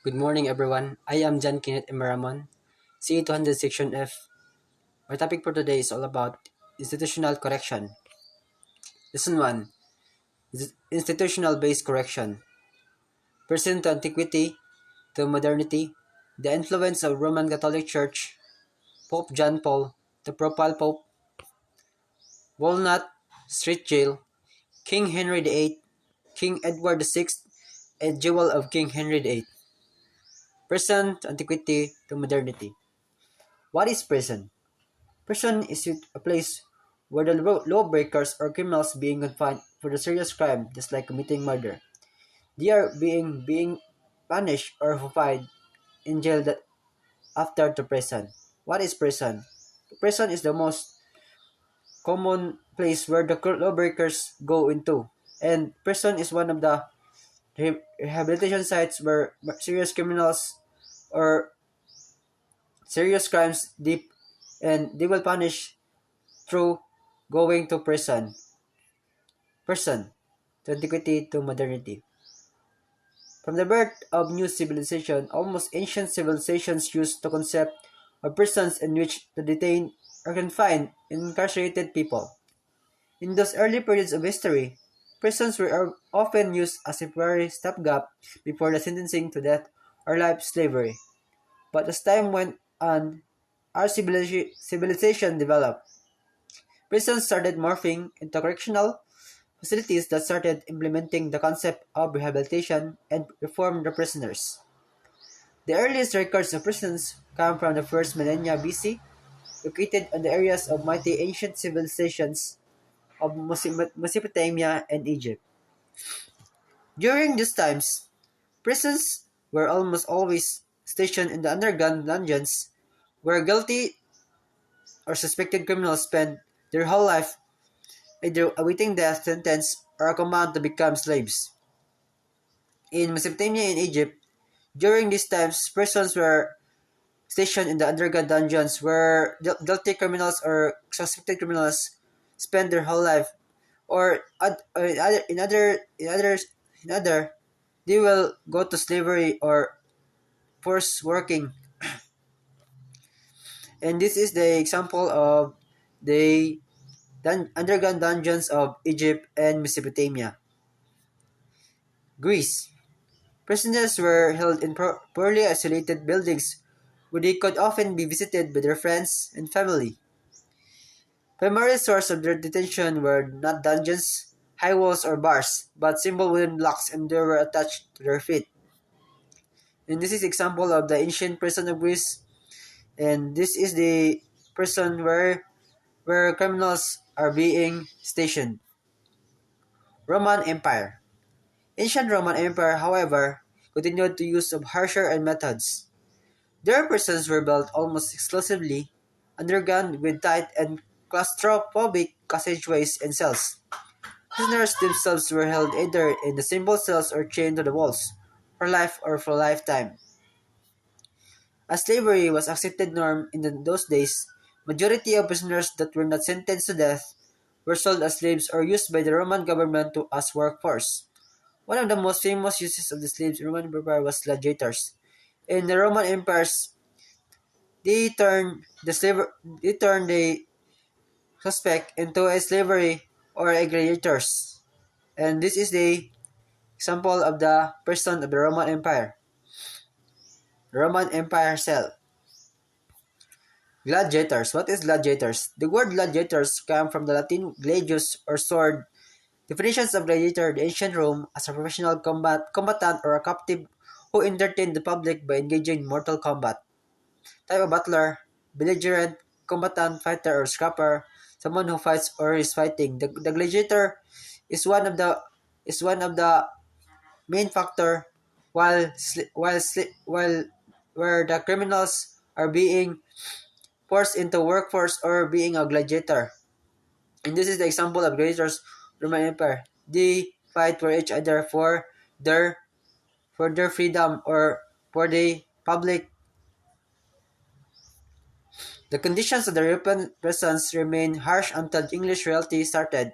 Good morning, everyone. I am Kenneth Miramon, CE 200 Section F. My topic for today is all about institutional correction. Lesson 1: Institutional based correction. Present to antiquity to modernity, the influence of Roman Catholic Church, Pope John Paul, the Propal Pope, Walnut Street Jail, King Henry VIII, King Edward VI, and Jewel of King Henry VIII. Present to antiquity to modernity. What is prison? Prison is a place where the lawbreakers or criminals being confined for a serious crime, just like committing murder. They are being punished or confined in jail that after to prison. What is prison? Prison is the most common place where the lawbreakers go into, and prison is one of the rehabilitation sites where serious criminals or serious crimes deep and they will punish through going to prison. Person, to antiquity to modernity. From the birth of new civilization, almost ancient civilizations used the concept of prisons in which the detained or confined incarcerated people. In those early periods of history, prisons were often used as a temporary stopgap before the sentencing to death or life slavery. But as time went on, our civilization developed. Prisons started morphing into correctional facilities that started implementing the concept of rehabilitation and reformed the prisoners. The earliest records of prisons come from the first millennia BC, located in the areas of mighty ancient civilizations of Mesopotamia and Egypt. During these times, prisons were almost always stationed in the underground dungeons where guilty or suspected criminals spent their whole life either awaiting death sentence or a command to become slaves. In Mesopotamia and Egypt, during these times, prisons were stationed in the underground dungeons where guilty criminals or suspected criminals spend their whole life, or in other, they will go to slavery or forced working. And this is the example of the underground dungeons of Egypt and Mesopotamia. Greece. Prisoners were held in poorly isolated buildings where they could often be visited by their friends and family. Primary source of their detention were not dungeons, high walls, or bars, but simple wooden blocks and they were attached to their feet. And this is example of the ancient prison of Greece, and this is the prison where criminals are being stationed. Roman Empire. Ancient Roman Empire, however, continued to use of harsher and methods. Their prisons were built almost exclusively underground with tight and claustrophobic passageways and cells. Prisoners themselves were held either in the simple cells or chained to the walls, for life or for a lifetime. As slavery was accepted norm in those days, majority of prisoners that were not sentenced to death were sold as slaves or used by the Roman government as workforce. One of the most famous uses of the slaves in Roman Empire was gladiators. In the Roman empires, they turned the suspect into a slavery or a gladiators. And this is the example of the person of the Roman Empire. Roman Empire cell. Gladiators. What is gladiators? The word gladiators come from the Latin gladius or sword. Definitions of gladiator in ancient Rome as a professional combatant or a captive who entertained the public by engaging in mortal combat. Type of battler, belligerent, combatant, fighter, or scrapper, someone who fights or is fighting. The gladiator is one of the main factor while where the criminals are being forced into workforce or being a gladiator. And this is the example of gladiators Roman Empire. They fight for each other for their freedom or for the public. The conditions of the European presence remained harsh until English royalty started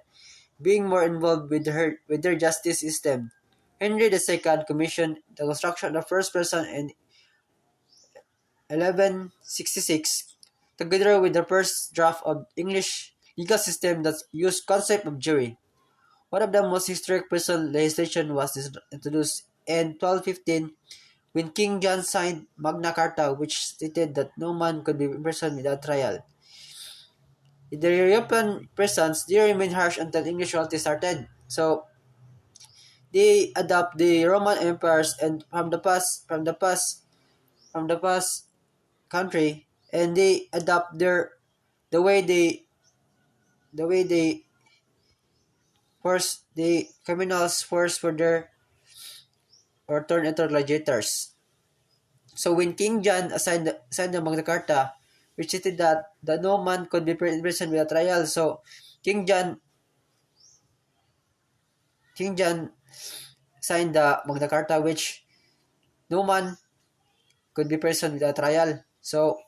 being more involved with their justice system. Henry II commissioned the construction of the first prison in 1166, together with the first draft of English legal system that used concept of jury. One of the most historic prison legislation was introduced in 1215 when King John signed Magna Carta, which stated that no man could be imprisoned without trial. In the European prisons, they remained harsh until English royalty started. So they adopt the Roman empires and from the past country, and they adopt the way they the way they force the criminals force for their or turn into gladiators. So when King John signed the Magna Carta, which stated that no man could be imprisoned without trial, so King John King John signed the Magna Carta, which no man could be imprisoned without trial. So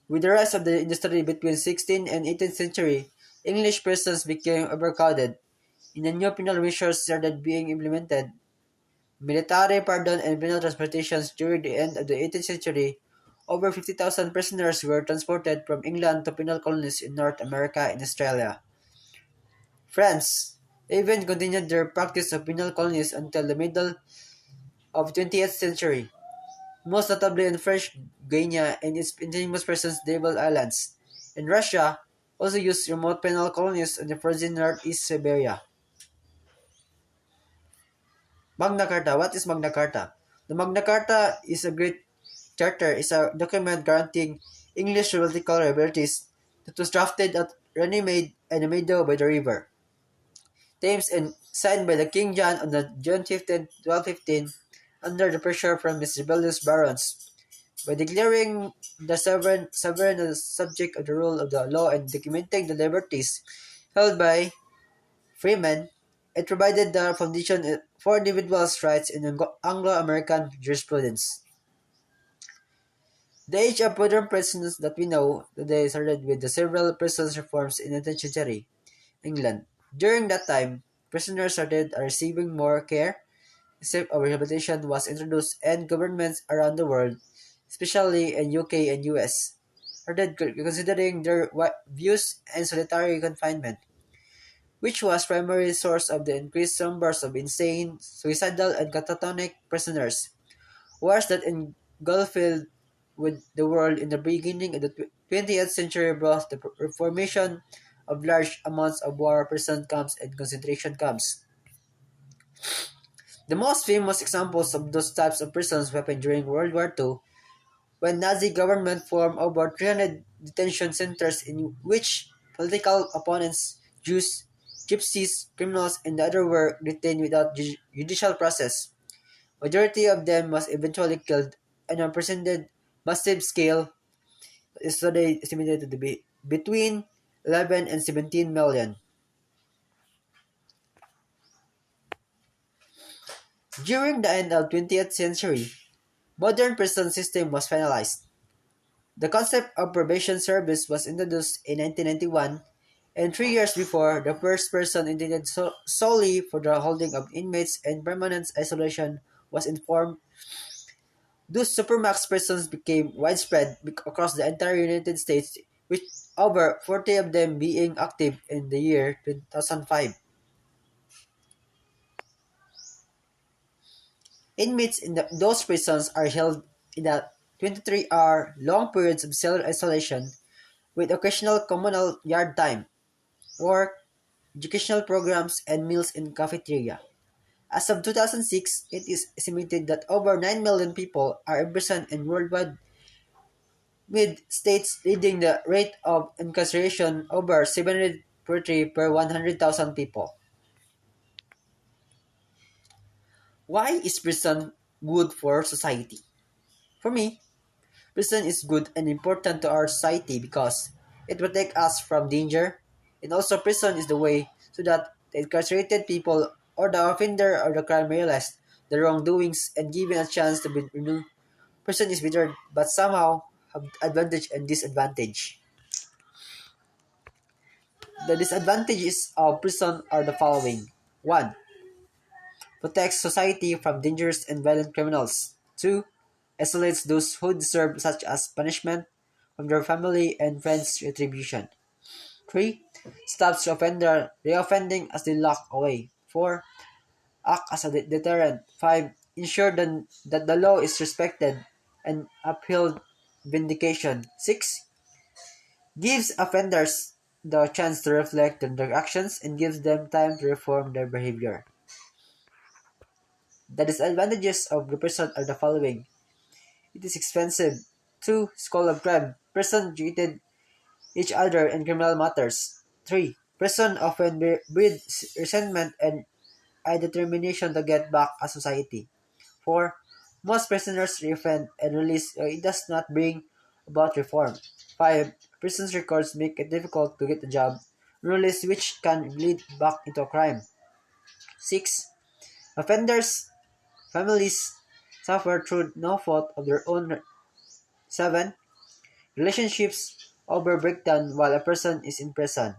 with the rise of the industry between 16th and 18th century, English prisons became overcrowded, and the new penal measures started being implemented. Military pardon and penal transportations during the end of the 18th century, over 50,000 prisoners were transported from England to penal colonies in North America and Australia. France even continued their practice of penal colonies until the middle of the 20th century, most notably in French Guiana and its indigenous presence Devil Islands. In Russia, also used remote penal colonies in the frozen northeast Siberia. Magna Carta. What is Magna Carta? The Magna Carta is a great charter, is a document guaranteeing English political liberties that was drafted at Runnymede and a meadow by the river. Thames and signed by the King John on the June 15, 1215, under the pressure from his rebellious barons. By declaring the sovereign as subject of the rule of the law and documenting the liberties held by freemen, it provided the foundation for individuals' rights in Anglo-American jurisprudence. The age of modern prisons that we know today started with the several prison reforms in the 19th century England. During that time, prisoners started receiving more care, safe rehabilitation was introduced, and governments around the world, especially in UK and US, started considering their views and solitary confinement, which was primary source of the increased numbers of insane, suicidal, and catatonic prisoners. Wars that engulfed with the world in the beginning of the 20th century brought the formation of large amounts of war prison camps and concentration camps. The most famous examples of those types of prisons happened during World War II, when Nazi government formed over 300 detention centers in which political opponents, Jews, gypsies, criminals, and other were detained without judicial process. Majority of them was eventually killed on an unprecedented massive scale is today estimated to be between 11 and 17 million. During the end of 20th century, modern prison system was finalized. The concept of probation service was introduced in 1991, and 3 years before, the first person intended solely for the holding of inmates in permanent isolation was informed. Those supermax prisons became widespread across the entire United States, with over 40 of them being active in the year 2005. Inmates in those prisons are held in a 23-hour long periods of cellular isolation with occasional communal yard time, work, educational programs, and meals in cafeteria. As of 2006, it is estimated that over 9 million people are imprisoned in worldwide, with states leading the rate of incarceration over 743 per 100,000 people. Why is prison good for society? For me, prison is good and important to our society because it protects us from danger, and also prison is the way so that the incarcerated people or the offender or the crime realize the wrongdoings and given a chance to be renewed. Prison is better, but somehow have advantage and disadvantage. The disadvantages of prison are the following. 1. Protects society from dangerous and violent criminals. 2. Isolates those who deserve such as punishment from their family and friends' retribution. 3. Stops reoffending as they lock away. 4. Act as a deterrent. 5. Ensure that the law is respected and upheld. Vindication. 6. Gives offenders the chance to reflect on their actions and gives them time to reform their behavior. The disadvantages of repression are the following. It is expensive. 2. School of crime. Person treated each other in criminal matters. 3. Person often breeds resentment and a determination to get back at society. 4. Most prisoners reoffend and release, it does not bring about reform. 5. Prison's records make it difficult to get a job, release which can lead back into a crime. 6. Offenders' families suffer through no fault of their own. 7. Relationships over breakdown while a person is in prison.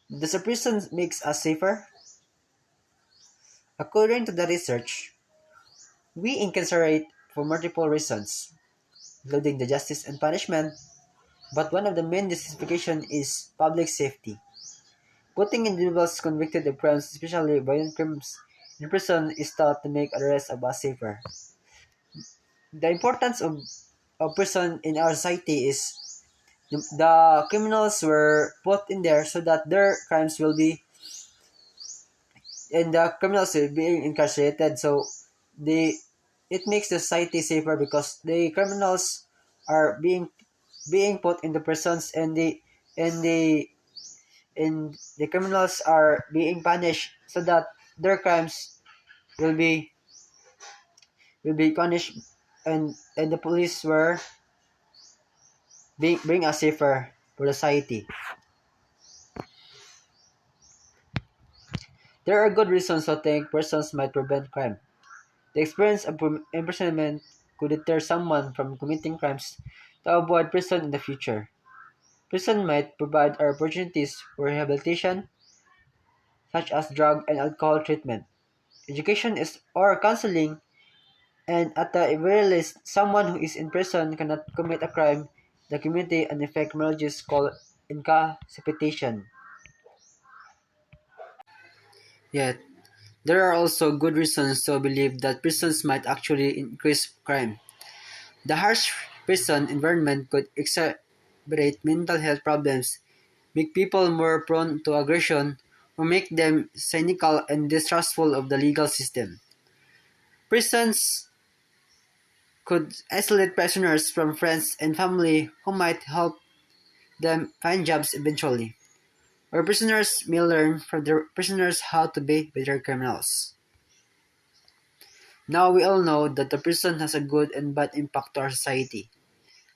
Does a prison makes us safer? According to the research, we incarcerate for multiple reasons, including the justice and punishment, but one of the main justification is public safety. Putting individuals convicted of crimes, especially violent crimes, in prison is thought to make the rest of us safer. The importance of prison in our society is the criminals were put in there so that their crimes will be, and the criminals will be incarcerated. So they, it makes the society safer because the criminals are being put in the prisons, and the and the criminals are being punished so that their crimes will be punished, and the police were bring us safer for society. There are good reasons to think prisons might prevent crime. The experience of imprisonment could deter someone from committing crimes to avoid prison in the future. Prison might provide opportunities for rehabilitation, such as drug and alcohol treatment, education is or counseling, and at the very least, someone who is in prison cannot commit a crime in the community and effect criminologists call incapacitation. Yet, there are also good reasons to believe that prisons might actually increase crime. The harsh prison environment could exacerbate mental health problems, make people more prone to aggression, or make them cynical and distrustful of the legal system. Prisons could isolate prisoners from friends and family who might help them find jobs eventually, or prisoners may learn from their prisoners how to be better criminals. Now we all know that the prison has a good and bad impact to our society.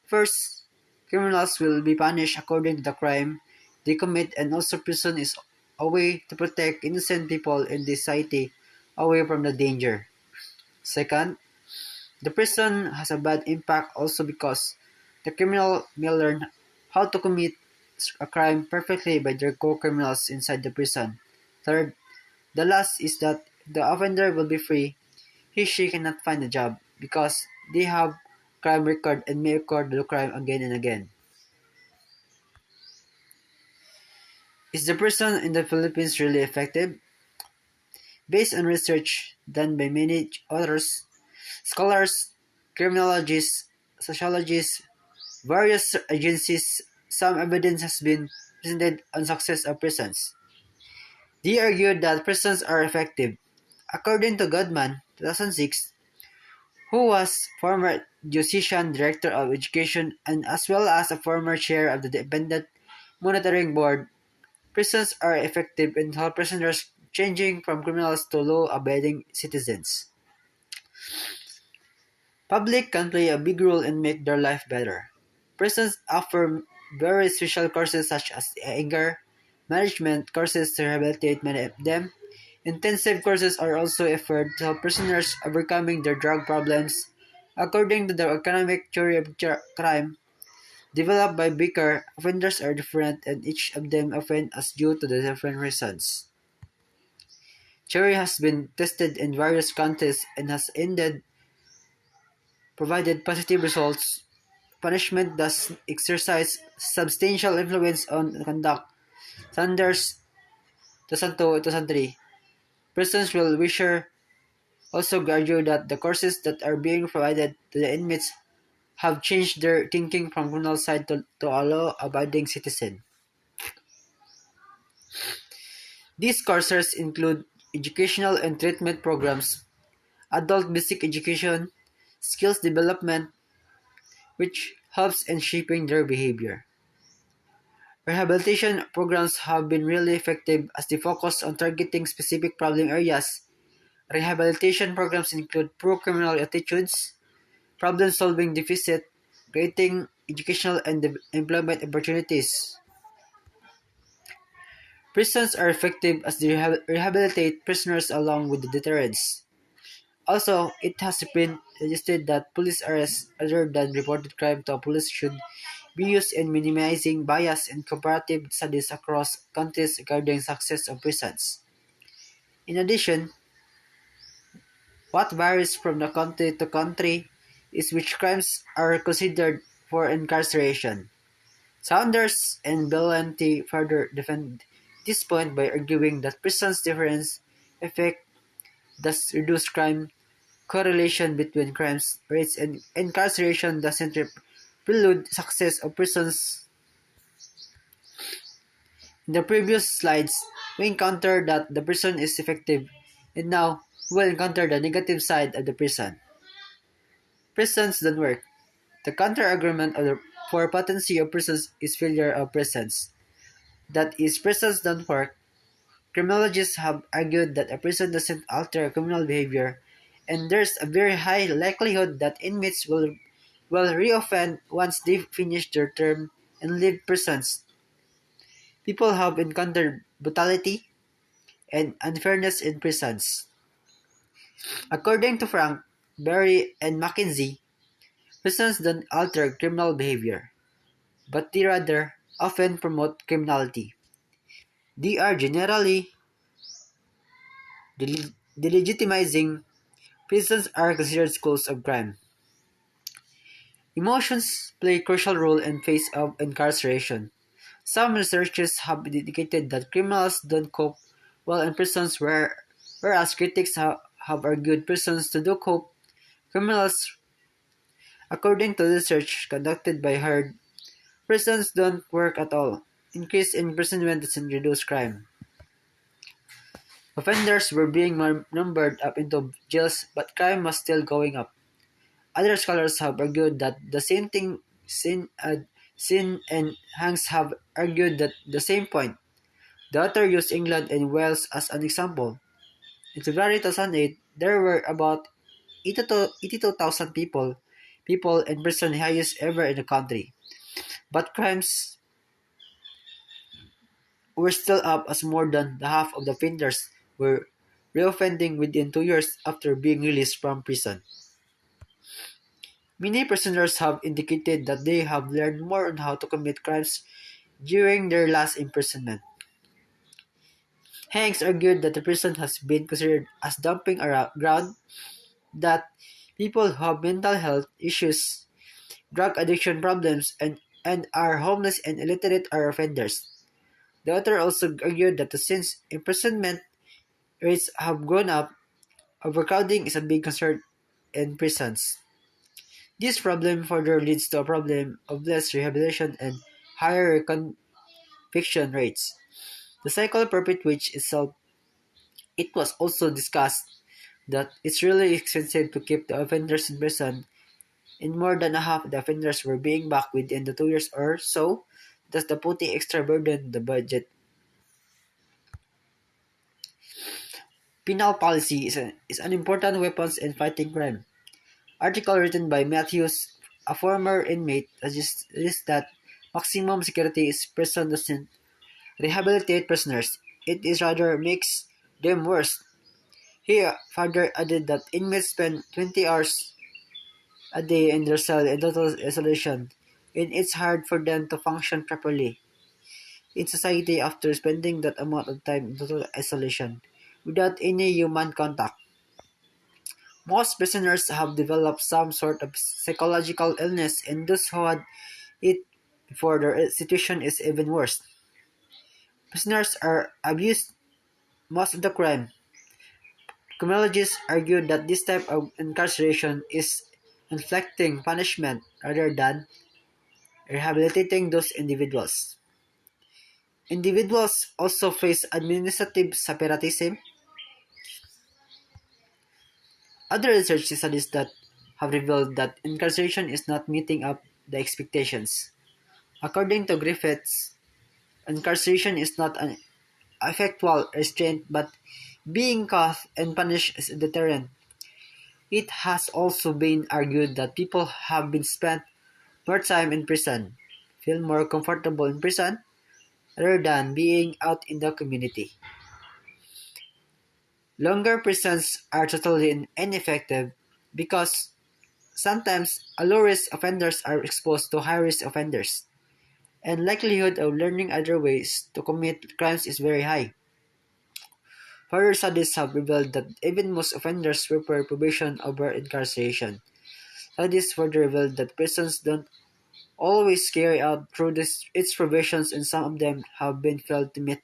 First, criminals will be punished according to the crime they commit, and also prison is a way to protect innocent people in the society away from the danger. Second, the prison has a bad impact also because the criminal may learn how to commit a crime perfectly by their co-criminals inside the prison. Third, the last is that the offender will be free. He/she cannot find a job because they have crime record and may record the crime again and again. Is the prison in the Philippines really effective? Based on research done by many authors, scholars, criminologists, sociologists, various agencies, some evidence has been presented on success of prisons. They argued that prisons are effective. According to Goodman, 2006, who was former Diocesian Director of Education and as well as a former chair of the Independent Monitoring Board, prisons are effective in helping prisoners changing from criminals to law-abiding citizens. Public can play a big role in make their life better. Prisons offer very special courses such as anger management courses to rehabilitate many of them. Intensive courses are also offered to help prisoners overcoming their drug problems. According to the economic theory of crime, Developed by Baker, offenders are different and each of them offend as due to the different reasons. Cherry has been tested in various countries and has ended provided positive results. Punishment does exercise substantial influence on conduct. Sanders 2002-2003. Prisons will wisher also argue that the courses that are being provided to the inmates have changed their thinking from criminal side to a law-abiding citizen. These courses include educational and treatment programs, adult basic education, skills development, which helps in shaping their behavior. Rehabilitation programs have been really effective as they focus on targeting specific problem areas. Rehabilitation programs include pro-criminal attitudes, problem-solving deficit, creating educational and employment opportunities. Prisons are effective as they rehabilitate prisoners along with the deterrence. Also, it has been suggested that police arrests other than reported crime to police should be used in minimizing bias in comparative studies across countries regarding success of prisons. In addition, what varies from the country to country is which crimes are considered for incarceration. Saunders and Bellanti further defend this point by arguing that prisons' difference effect thus reduce crime correlation between crimes rates and incarceration doesn't prelude success of prisons. In the previous slides, we encountered that the prison is effective, and now we'll encounter the negative side of the prison. Prisons don't work. The counter-argument for potency of prisons is failure of prisons. That is, prisons don't work. Criminologists have argued that a prison doesn't alter criminal behavior, and there's a very high likelihood that inmates will reoffend once they've finished their term and leave prisons. People have encountered brutality and unfairness in prisons. According to Frank, Berry, and McKinsey, prisons don't alter criminal behavior, but they rather often promote criminality. They are generally delegitimizing. Prisons are considered schools of crime. Emotions play a crucial role in face of incarceration. Some researchers have indicated that criminals don't cope well in prisons whereas critics have argued prisons do cope. Criminals, according to research conducted by Heard, prisons don't work at all. Increased imprisonment doesn't reduce crime. Offenders were being numbered up into jails, but crime was still going up. Other scholars have argued that the same thing. Sin and Hanks have argued that the same point. The author used England and Wales as an example. In February 2008, there were about 82,000 people in prison, highest ever in the country. But crimes were still up as more than the half of the offenders were reoffending within 2 years after being released from prison. Many prisoners have indicated that they have learned more on how to commit crimes during their last imprisonment. Hanks argued that the prison has been considered as dumping ground, that people who have mental health issues, drug addiction problems, and are homeless and illiterate are offenders. The author also argued that since imprisonment rates have gone up, overcrowding is a big concern in prisons. This problem further leads to a problem of less rehabilitation and higher conviction rates. The cycle perpetuates itself. It was also discussed that it's really expensive to keep the offenders in prison, and more than a half of the offenders were being back within the 2 years or so, thus the putting extra burden on the budget. Penal policy is an important weapon in fighting crime. Article written by Matthews, a former inmate, suggests that maximum security is prison doesn't rehabilitate prisoners. It is rather makes them worse. He further added that inmates spend 20 hours a day in their cell in total isolation. and it's hard for them to function properly in society after spending that amount of time in total isolation without any human contact. Most prisoners have developed some sort of psychological illness, and those who had it before their situation is even worse. Prisoners are abused most of the crime. Criminologists argue that this type of incarceration is inflicting punishment rather than rehabilitating those individuals. Individuals also face administrative separatism. Other research studies that have revealed that incarceration is not meeting up the expectations. According to Griffiths, incarceration is not an effectual restraint but being caught and punished is a deterrent. It has also been argued that people have been spent more time in prison, feel more comfortable in prison rather than being out in the community. Longer prisons are totally ineffective because sometimes low-risk offenders are exposed to high-risk offenders, and likelihood of learning other ways to commit crimes is very high. Further studies have revealed that even most offenders prefer probation over incarceration. Studies further revealed that prisons don't always carry out through its provisions and some of them have been failed to meet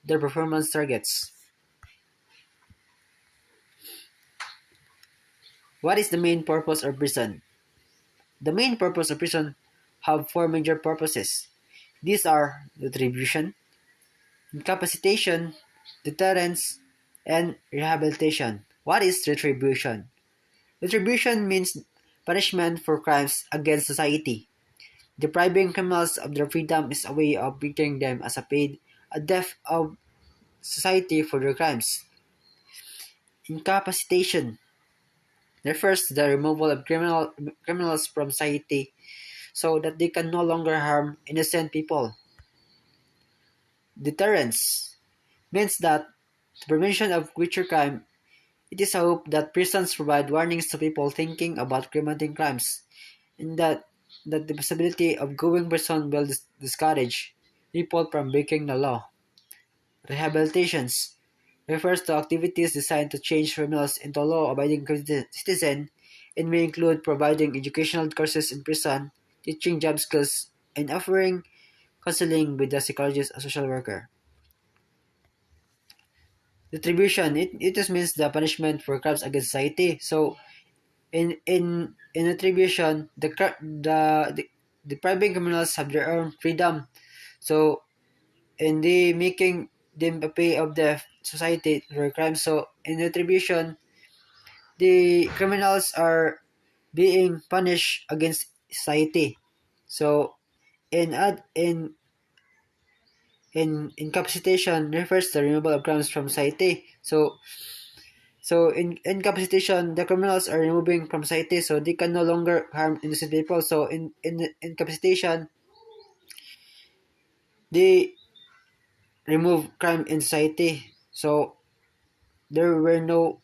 their performance targets. What is the main purpose of prison? The main purpose of prison have four major purposes. These are retribution, incapacitation, deterrence, and rehabilitation. What is retribution? Retribution means punishment for crimes against society. Depriving criminals of their freedom is a way of treating them as a debt of society for their crimes. Incapacitation refers to the removal of criminals from society so that they can no longer harm innocent people. Deterrence means that the prevention of future crime, it is a hope that prisons provide warnings to people thinking about committing crimes, and that the possibility of going prison will discourage people from breaking the law. Rehabilitations refers to activities designed to change criminals into law-abiding citizens and may include providing educational courses in prison, teaching job skills, and offering counseling with a psychologist or social worker. Retribution, it just means the punishment for crimes against society. So in retribution, the depriving criminals have their own freedom. So and they making them pay of the society for crimes. So in retribution, the criminals are being punished against society. So in ad in incapacitation refers to removal of crimes from society. So in incapacitation, the criminals are removing from society, so they can no longer harm innocent people. So in incapacitation, they remove crime in society. So there were no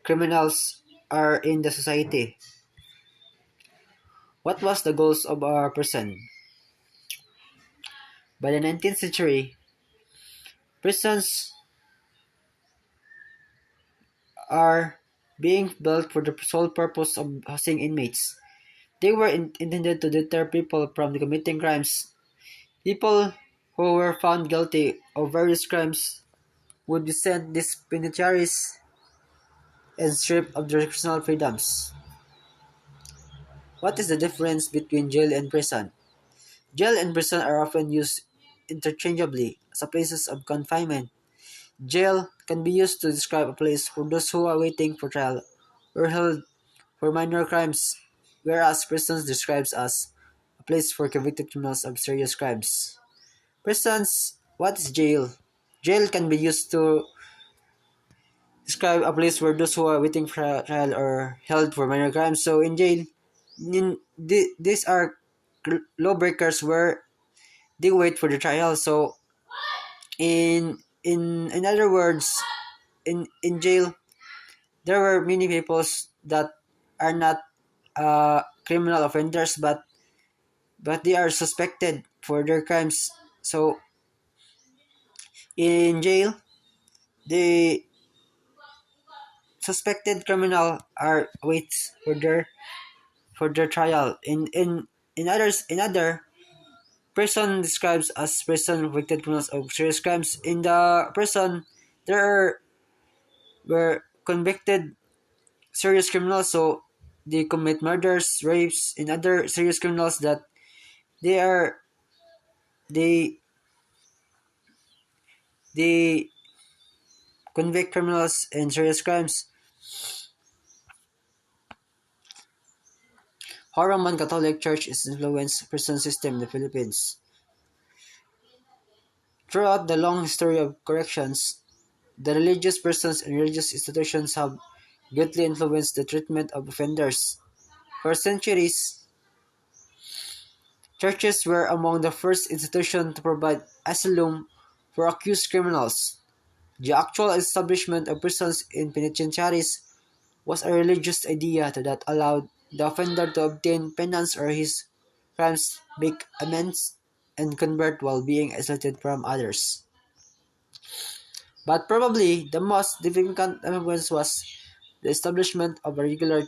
criminals are in the society. What was the goals of our prison? By the 19th century, prisons are being built for the sole purpose of housing inmates. They were intended to deter people from committing crimes. People who were found guilty of various crimes would be sent these penitentiaries and stripped of their personal freedoms. What is the difference between jail and prison? Jail and prison are often used interchangeably as places of confinement. Jail can be used to describe a place for those who are waiting for trial or held for minor crimes, whereas prisons describes as a place for convicted criminals of serious crimes. Prisons, what is jail? Jail can be used to describe a place where those who are waiting for a trial are held for minor crimes. So in jail, these are lawbreakers where they wait for the trial. So in other words, in jail, there were many people that are not criminal offenders, but but they are suspected for their crimes. So in jail, the suspected criminal are waits for their trial. In other prison describes as prison convicted criminals of serious crimes. In the prison, there were convicted serious criminals, so they commit murders, rapes, and other serious criminals that they are they they convict criminals in serious crimes. How Roman Catholic Church is influenced prison system in the Philippines. Throughout the long history of corrections, the religious persons and religious institutions have greatly influenced the treatment of offenders. For centuries, churches were among the first institutions to provide asylum for accused criminals. The actual establishment of prisons in penitentiaries was a religious idea that allowed the offender to obtain penance or his crimes, make amends, and convert while being isolated from others. But probably the most significant influence was the establishment of a regular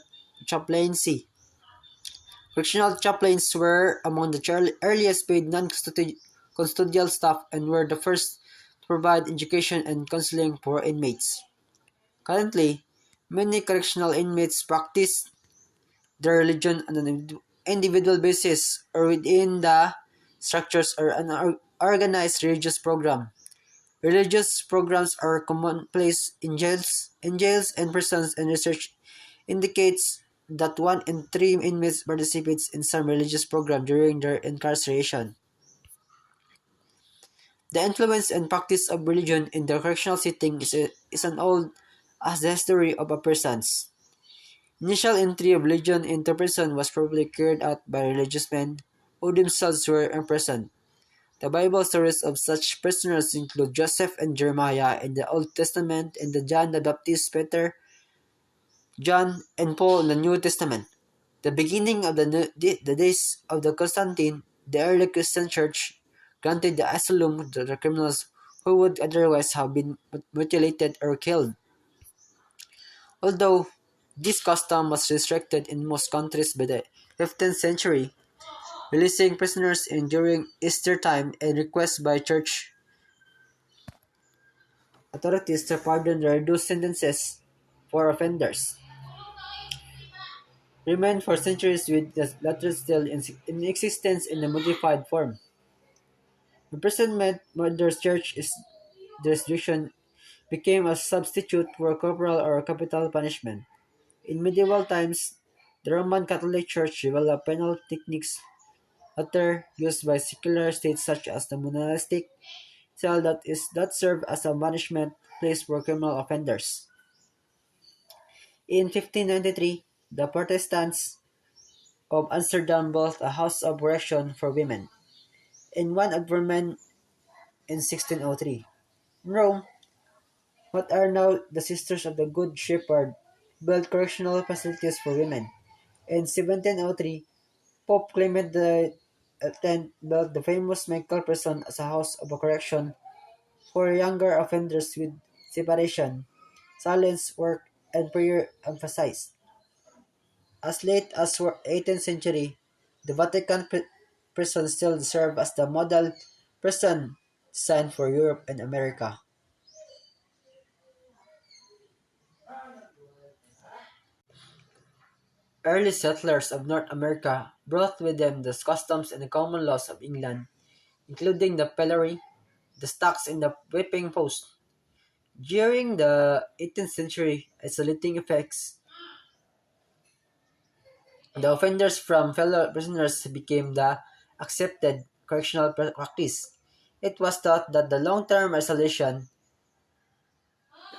chaplaincy. Correctional chaplains were among the earliest paid non-custodial staff and were the first to provide education and counseling for inmates. Currently, many correctional inmates practice their religion on an individual basis or within the structures or an organized religious program. Religious programs are commonplace in jails and prisons, and research indicates that 1 in 3 inmates participates in some religious program during their incarceration. The influence and practice of religion in the correctional setting is as old as the history of a person's. Initial entry of religion into prison was probably carried out by religious men who themselves were imprisoned. The Bible stories of such prisoners include Joseph and Jeremiah in the Old Testament and the John the Baptist, Peter, John, and Paul in the New Testament. The beginning of the days of the Constantine, the early Christian church granted the asylum to the criminals who would otherwise have been mutilated or killed. Although this custom was restricted in most countries by the 15th century, releasing prisoners in during Easter time and requests by church authorities to pardon the reduced sentences for offenders remained for centuries with the latter still in existence in a modified form. Imprisonment under church jurisdiction became a substitute for corporal or capital punishment. In medieval times, the Roman Catholic Church developed penal techniques later used by secular states such as the monastic cell that served as a punishment place for criminal offenders. In 1593, the Protestants of Amsterdam built a house of correction for women, and one of women in 1603. In Rome, what are now the Sisters of the Good Shepherd built correctional facilities for women. In 1703, Pope Clement X built the famous Michael Prison as a house of correction for younger offenders with separation, silence work, and prayer emphasized. As late as 18th century, the Vatican prison still served as the model prison designed for Europe and America. Early settlers of North America brought with them the customs and the common laws of England, including the pillory, the stocks, and the whipping post. During the 18th century, isolating effects, the offenders from fellow prisoners became the accepted correctional practice. It was thought that the long-term isolation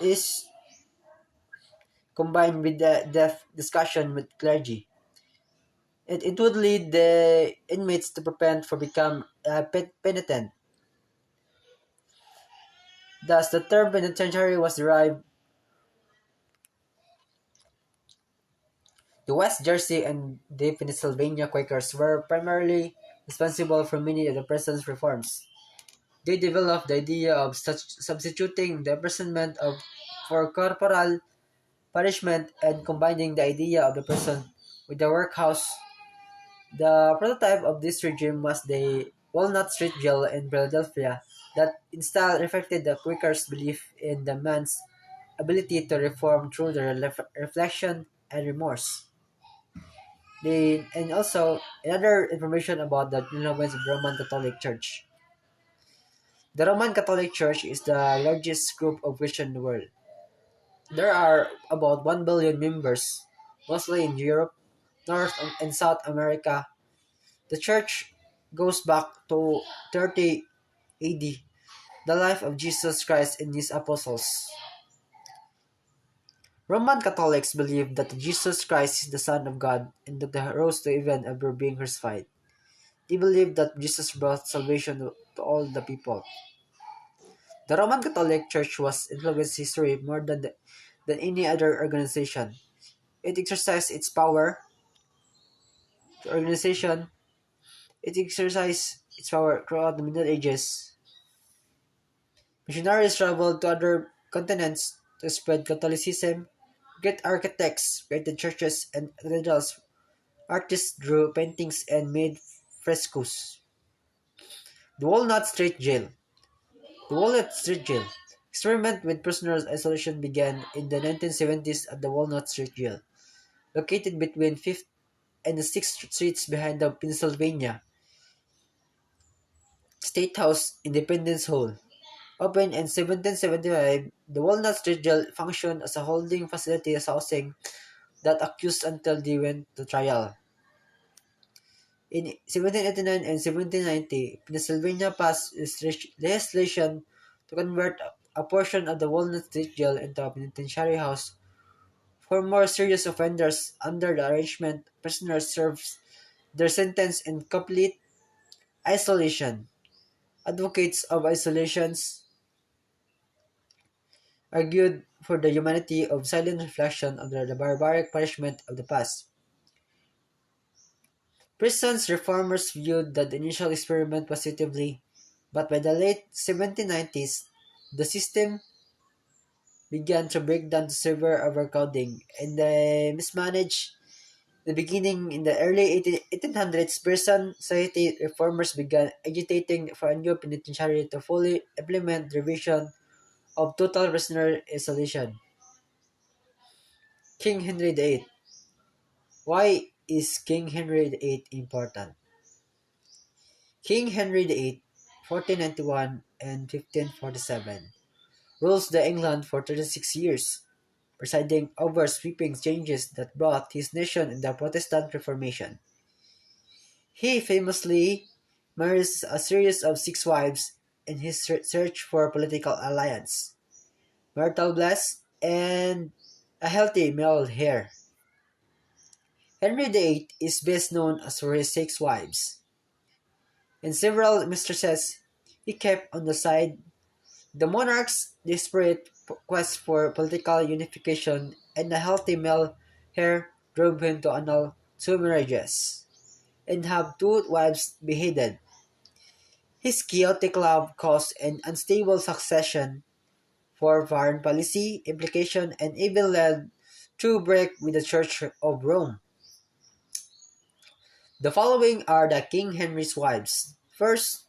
is combined with the deaf discussion with clergy. It would lead the inmates to repent for become penitent. Thus, the term penitentiary was derived. The West Jersey and the Pennsylvania Quakers were primarily responsible for many of the present reforms. They developed the idea of substituting the imprisonment for corporal punishment and combining the idea of the person with the workhouse. The prototype of this regime was the Walnut Street Jail in Philadelphia that in style reflected the Quakers' belief in the man's ability to reform through the reflection and remorse. And also another information about the influence of the Roman Catholic Church. The Roman Catholic Church is the largest group of Christians in the world. There are about 1 billion members, mostly in Europe, North and South America. The church goes back to 30 AD, the life of Jesus Christ and his apostles. Roman Catholics believe that Jesus Christ is the Son of God and that he rose to heaven after being crucified. They believe that Jesus brought salvation to all the people. The Roman Catholic Church was influenced history more than any other organization. It exercised its power. The organization it exercised its power throughout the Middle Ages. Missionaries traveled to other continents to spread Catholicism. Great architects created churches and cathedrals. Artists drew paintings and made frescoes. The Walnut Street Jail. The Walnut Street Jail. Experiment with prisoners' isolation began in the 1970s at the Walnut Street Jail, located between 5th and the 6th Streets behind the Pennsylvania State House Independence Hall. Opened in 1775, the Walnut Street Jail functioned as a holding facility housing that accused until they went to trial. In 1789 and 1790, Pennsylvania passed legislation to convert a portion of the Walnut Street Jail into a penitentiary house for more serious offenders. Under the arrangement, prisoners served their sentence in complete isolation. Advocates of isolations argued for the humanity of silent reflection under the barbaric punishment of the past. Prison's reformers viewed the initial experiment positively, but by the late 1790s, the system began to break down to severe overcrowding and the mismanaged. The beginning in the early 1800s, prison society reformers began agitating for a new penitentiary to fully implement the revision of total prisoner isolation. King Henry VIII. Why is King Henry VIII important? King Henry VIII, 1491 and 1547, rules the England for 36 years, presiding over sweeping changes that brought his nation in the Protestant Reformation. He famously marries a series of 6 wives in his search for political alliance, marital bliss, and a healthy male heir. Henry VIII is best known as for his 6 wives and several mistresses he kept on the side. The monarch's desperate quest for political unification and a healthy male heir drove him to annul 2 marriages and have 2 wives beheaded. His chaotic love caused an unstable succession for foreign policy implication and even led to break with the Church of Rome. The following are the King Henry's wives. First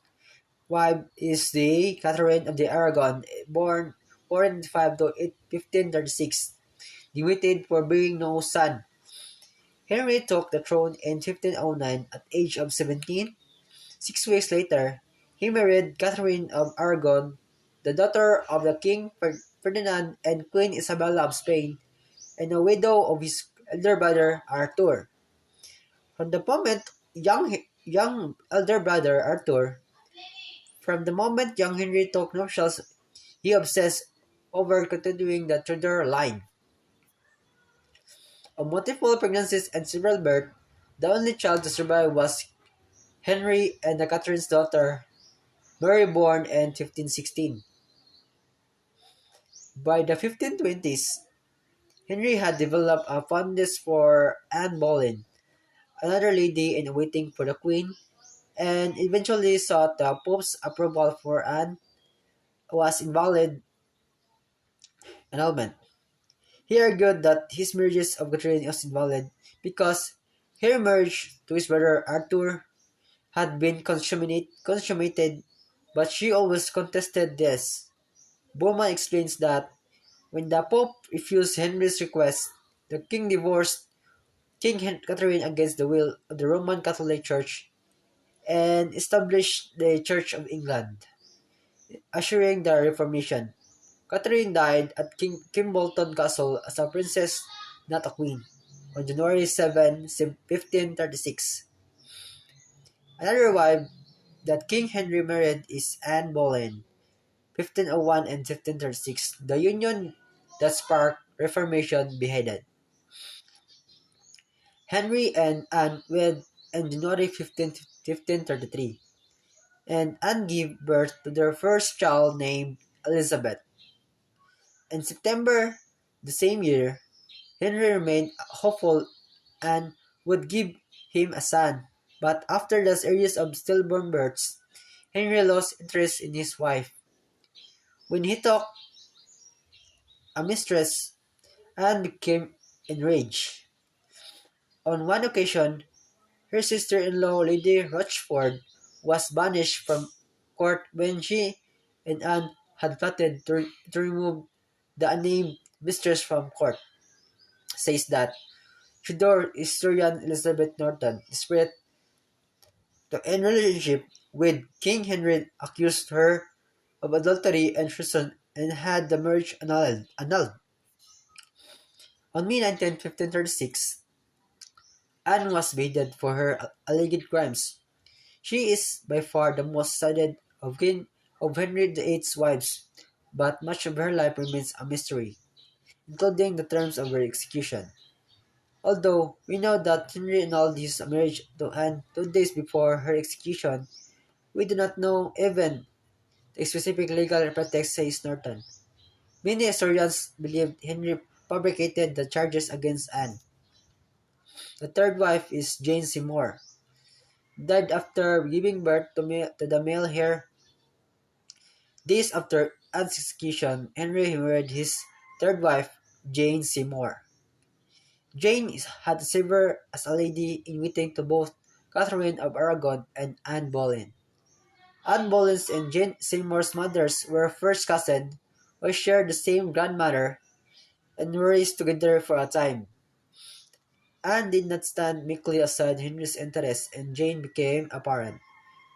wife is the Catherine of the Aragon, born 405 to 1536, demoted for bearing no son. Henry took the throne in 1509 at the age of 17. 6 weeks later, he married Catherine of Aragon, the daughter of the King Ferdinand and Queen Isabella of Spain, and a widow of his elder brother Arthur. From the moment young elder brother Arthur, from the moment young Henry took nuptials, he obsessed over continuing the Tudor line. Of multiple pregnancies and several births, the only child to survive was Henry and Catherine's daughter, Mary, born in 1516. By the 1520s, Henry had developed a fondness for Anne Boleyn, another lady in waiting for the Queen. and eventually sought the Pope's approval for an was invalid annulment. He argued that his marriage of Catherine was invalid because her marriage to his brother Arthur had been consummated, but she always contested this. Bowman explains that when the Pope refused Henry's request, the king divorced Catherine against the will of the Roman Catholic Church and established the Church of England, assuring the Reformation. Catherine died at Kimbolton Castle as a princess, not a queen, on January 7, 1536. Another wife that King Henry married is Anne Boleyn, 1501 and 1536, the union that sparked Reformation beheaded. Henry and Anne wed on January 15, 1533, and Anne gave birth to their first child named Elizabeth. In September the same year, Henry remained hopeful and would give him a son, but after the series of stillborn births, Henry lost interest in his wife. When he took a mistress, Anne became enraged. On one occasion, her sister-in-law Lady Rochford was banished from court when she and Anne had plotted to remove the unnamed mistress from court. Says that Tudor historian Elizabeth Norton, desperate to end relationship with King Henry, accused her of adultery and treason and had the marriage annulled. On May 19, 1536, Anne was beheaded for her alleged crimes. She is by far the most cited of Henry VIII's wives, but much of her life remains a mystery, including the terms of her execution. Although we know that Henry annulled his marriage to Anne 2 days before her execution, we do not know even the specific legal pretext, says Norton. Many historians believe Henry fabricated the charges against Anne. The third wife is Jane Seymour, died after giving birth to the male heir. Days after Anne's execution, Henry married his third wife, Jane Seymour. Jane had served as a lady in waiting to both Catherine of Aragon and Anne Boleyn. Anne Boleyn's and Jane Seymour's mothers were first cousins who shared the same grandmother and were raised together for a time. Anne did not stand meekly aside Henry's interests, and Jane became a parent.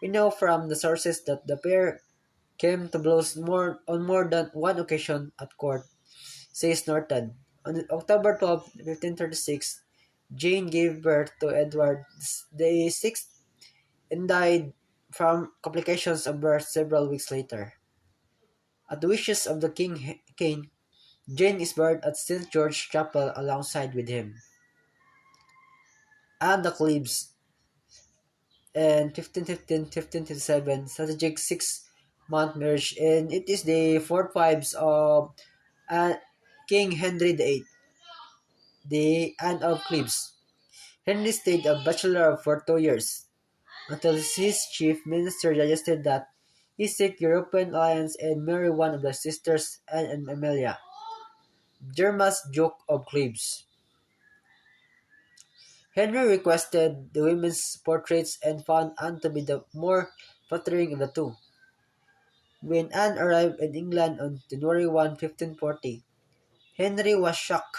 We know from the sources that the pair came to blows on more than one occasion at court, says Norton. On October 12, 1536, Jane gave birth to Edward VI and died from complications of birth several weeks later. At the wishes of the king, Jane is buried at St. George's Chapel alongside with him. And the Cleves in 1515-1527 strategic 6-month marriage, and it is the fourth wives of uh, King Henry VIII, the Anne of Cleves. Henry stayed a bachelor for 2 years, until his chief minister suggested that he seek European alliance and marry one of the sisters, Anne and Amelia, Germa's Duke of Cleves. Henry requested the women's portraits and found Anne to be the more flattering of the two. When Anne arrived in England on January 1, 1540, Henry was shocked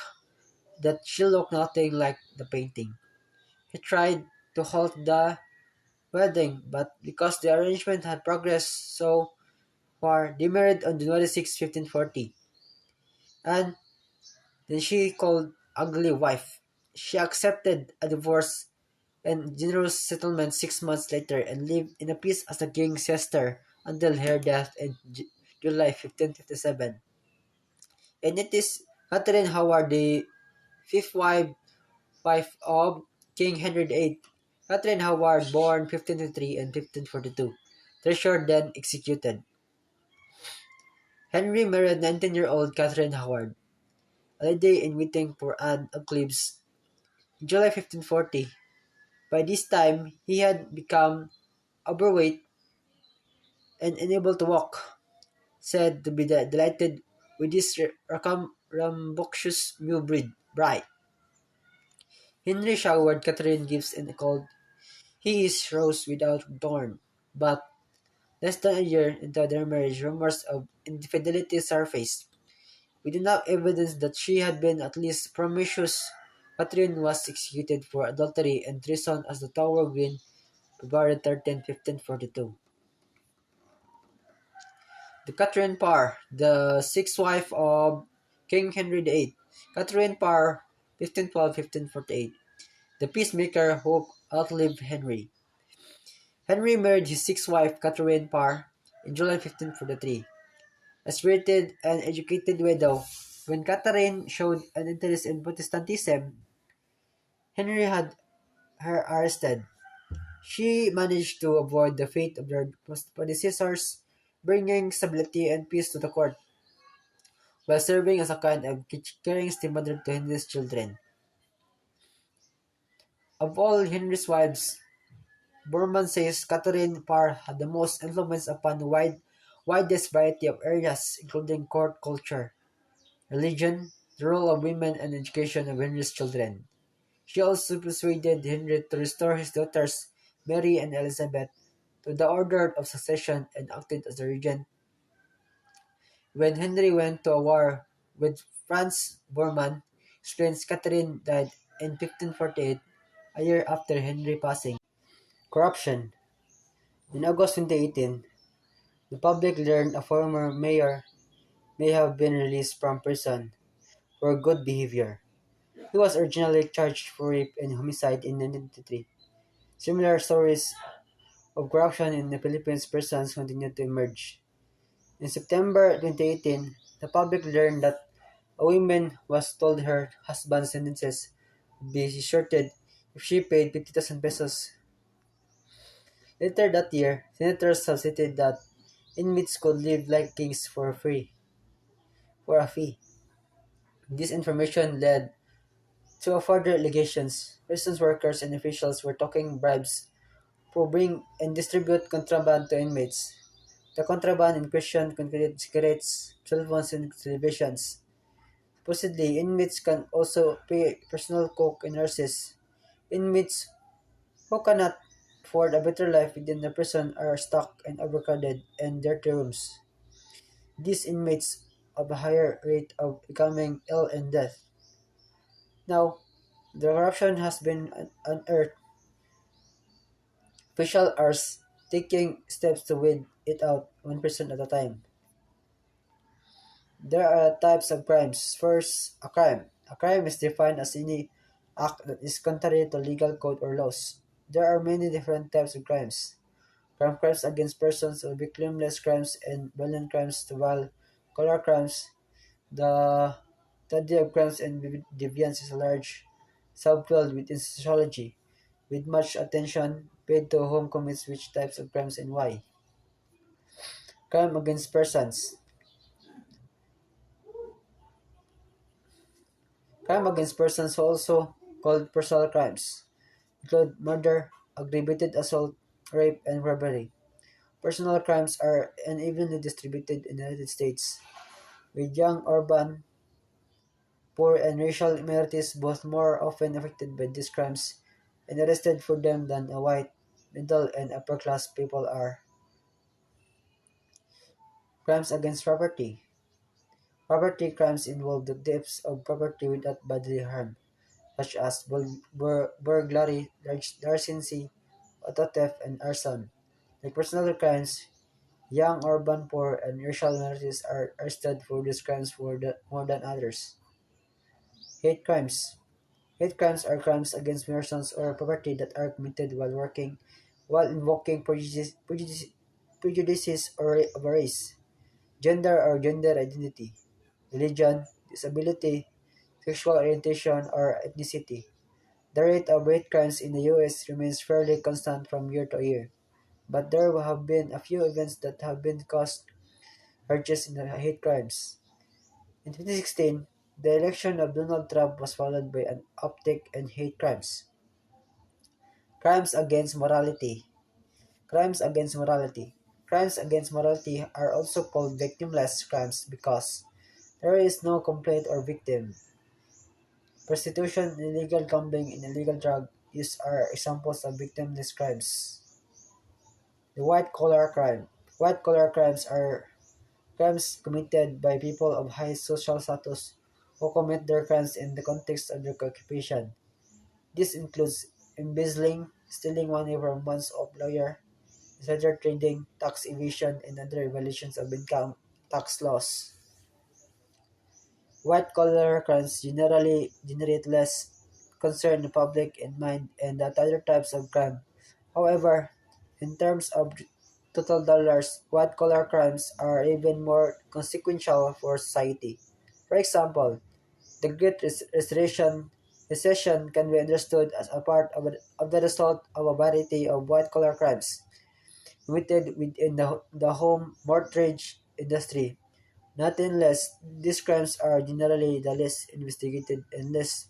that she looked nothing like the painting. He tried to halt the wedding, but because the arrangement had progressed so far, they married on January 6, 1540. And then she called ugly wife. She accepted a divorce and generous settlement 6 months later and lived in a peace as a king's sister until her death in July 1557. And it is Catherine Howard, the fifth wife of King Henry VIII. Catherine Howard, born 1523 and 1542. Treasurer then executed. Henry married 19-year-old Catherine Howard, a lady in waiting for Anne of Cleves, in July 1540. By this time, he had become overweight, and unable to walk, said to be delighted with this rambunctious new bride. Henry showered Catherine gifts and called he is rose without thorn, but less than a year into their marriage, rumors of infidelity surfaced. With enough evidence that she had been at least promiscuous, Catherine was executed for adultery and treason as the Tower Green, February 13, 1542. The Catherine Parr, the sixth wife of King Henry VIII. Catherine Parr, 1512-1548. The peacemaker who outlived Henry. Henry married his sixth wife, Catherine Parr, in July 1543. A spirited and educated widow, when Catherine showed an interest in Protestantism, Henry had her arrested. She managed to avoid the fate of their predecessors, bringing stability and peace to the court, while serving as a kind of caring stepmother to Henry's children. Of all Henry's wives, Borman says Catherine Parr had the most influence upon the widest variety of areas, including court culture, religion, the role of women, and education of Henry's children. She also persuaded Henry to restore his daughters, Mary and Elizabeth, to the order of succession and acted as a regent. When Henry went to a war with France, Bormann explains Catherine died in 1548, a year after Henry passing. Corruption. In August 2018, the public learned a former mayor may have been released from prison for good behavior. He was originally charged for rape and homicide in 1993. Similar stories of corruption in the Philippines prisons continued to emerge. In September 2018, the public learned that a woman was told her husband's sentences would be shortened if she paid 50,000 pesos. Later that year, senators have stated that inmates could live like kings for a fee. This information led to further allegations. Prison workers and officials were taking bribes to bring and distribute contraband to inmates. The contraband in question included cigarettes, cell phones, and televisions. Supposedly, inmates can also pay personal cook and nurses. Inmates who cannot afford a better life within the prison are stuck in overcrowded and dirty rooms. These inmates have a higher rate of becoming ill and death. Now, the corruption has been unearthed. Officials are taking steps to weed it out one person at a time. There are types of crimes. First, a crime. A crime is defined as any act that is contrary to legal code or laws. There are many different types of crimes. From crimes against persons to victimless crimes and violent crimes to color crimes. The study of crimes and deviance is a large subfield within sociology, with much attention paid to whom commits which types of crimes and why. Crime against persons. Crime against persons, also called personal crimes, include murder, aggravated assault, rape, and robbery. Personal crimes are unevenly distributed in the United States, with young, urban, poor, and racial minorities both more often affected by these crimes and arrested for them than a white, middle, and upper-class people are. Crimes against property. Property crimes involve the theft of property without bodily harm, such as burglary, larceny, auto theft, and arson. Like personal crimes, young, urban, poor, and racial minorities are arrested for these crimes more than others. Hate crimes. Hate crimes are crimes against persons or property that are committed while invoking prejudices of a race, gender or gender identity, religion, disability, sexual orientation, or ethnicity. The rate of hate crimes in the U.S. remains fairly constant from year to year, but there have been a few events that have been caused surges in the hate crimes. In 2016, the election of Donald Trump was followed by an uptick in hate crimes. Crimes against morality. Crimes against morality. Crimes against morality are also called victimless crimes because there is no complaint or victim. Prostitution, illegal gambling, and illegal drug use are examples of victimless crimes. The white collar crime. White collar crimes are crimes committed by people of high social status who commit their crimes in the context of their occupation. This includes embezzling, stealing money from one's employer, insider trading, tax evasion, and other violations of income tax laws. White-collar crimes generally generate less concern in the public in mind and that other types of crime. However, in terms of total dollars, white-collar crimes are even more consequential for society. For example, the Great Recession can be understood as a part of the result of a variety of white-collar crimes committed within the home mortgage industry. Nonetheless, these crimes are generally the less investigated and less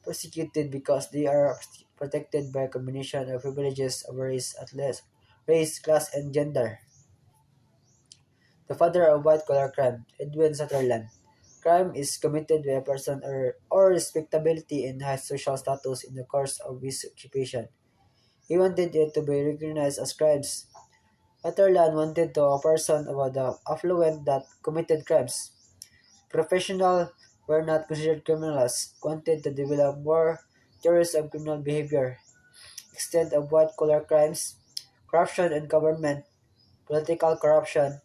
prosecuted because they are protected by a combination of privileges of race, class, and gender. The father of white-collar crime, Edwin Sutherland. Crime is committed by a person or respectability in high social status in the course of his occupation. He wanted it to be recognized as crimes. Sutherland wanted to a person about the affluent that committed crimes. Professionals were not considered criminals, wanted to develop more theories of criminal behavior, extent of white-collar crimes, corruption in government, political corruption,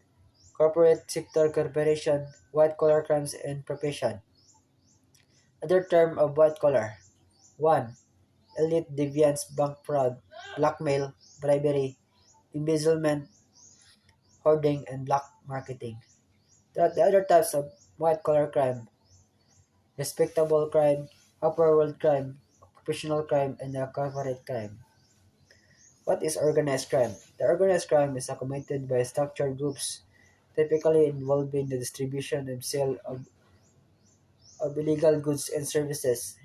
corporate sector corporation, white-collar crimes, and profession. Other term of white-collar. 1. Elite deviance, bank fraud, blackmail, bribery, embezzlement, hoarding, and black marketing. The other types of white-collar crime: respectable crime, upper world crime, occupational crime, and corporate crime. What is organized crime? The organized crime is committed by structured groups, typically involving the distribution and sale of illegal goods and services.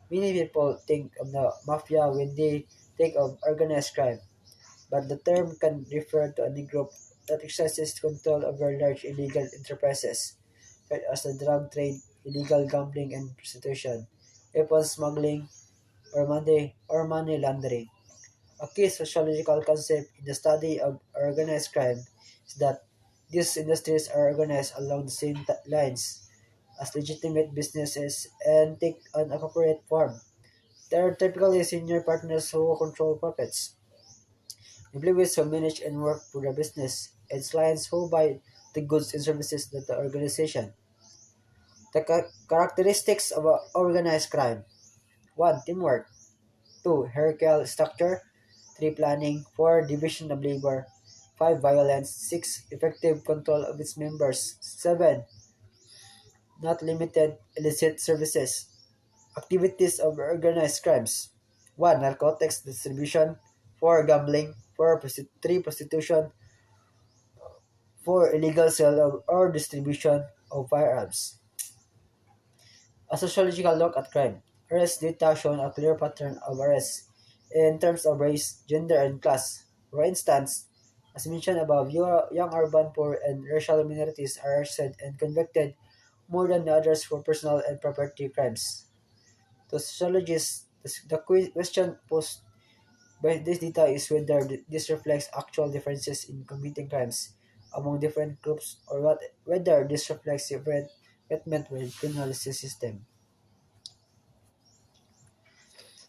Many people think of the mafia when they think of organized crime, but the term can refer to any group that exercises control over large illegal enterprises, such as the drug trade, illegal gambling and prostitution, weapons smuggling, or money laundering. A key sociological concept in the study of organized crime is that these industries are organized along the same lines as legitimate businesses and take an appropriate form. There are typically senior partners who control profits, employees who manage and work for the business, and clients who buy the goods and services of the organization. The characteristics of organized crime: 1. Teamwork. 2. Hierarchical structure. 3. Planning. 4. Division of labor. 5. Violence. 6. Effective control of its members. 7. Not limited illicit services. Activities of organized crimes: 1. Narcotics distribution. 4. Gambling. 3. Prostitution. 4. Illegal sale or distribution of firearms. A sociological look at crime. Arrest data shown a clear pattern of arrests in terms of race, gender, and class. For instance, as mentioned above, young urban poor and racial minorities are arrested and convicted more than the others for personal and property crimes. To sociologists, the question posed by this data is whether this reflects actual differences in committing crimes among different groups or whether this reflects different treatment within the criminal justice system.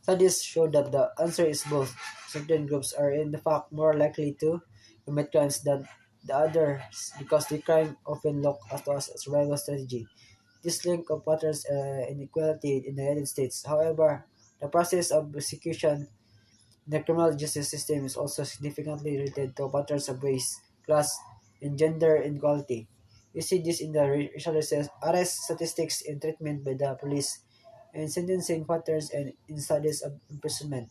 Studies show that the answer is both. Certain groups are in fact more likely to commit crimes than the others because the crime often look at us as a survival strategy. This link of patterns inequality in the United States. However, the process of prosecution in the criminal justice system is also significantly related to patterns of race, class, and gender inequality. You see this in the racial arrest statistics in treatment by the police and sentencing patterns and in studies of imprisonment.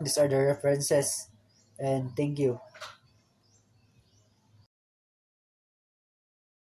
These are the references, and thank you.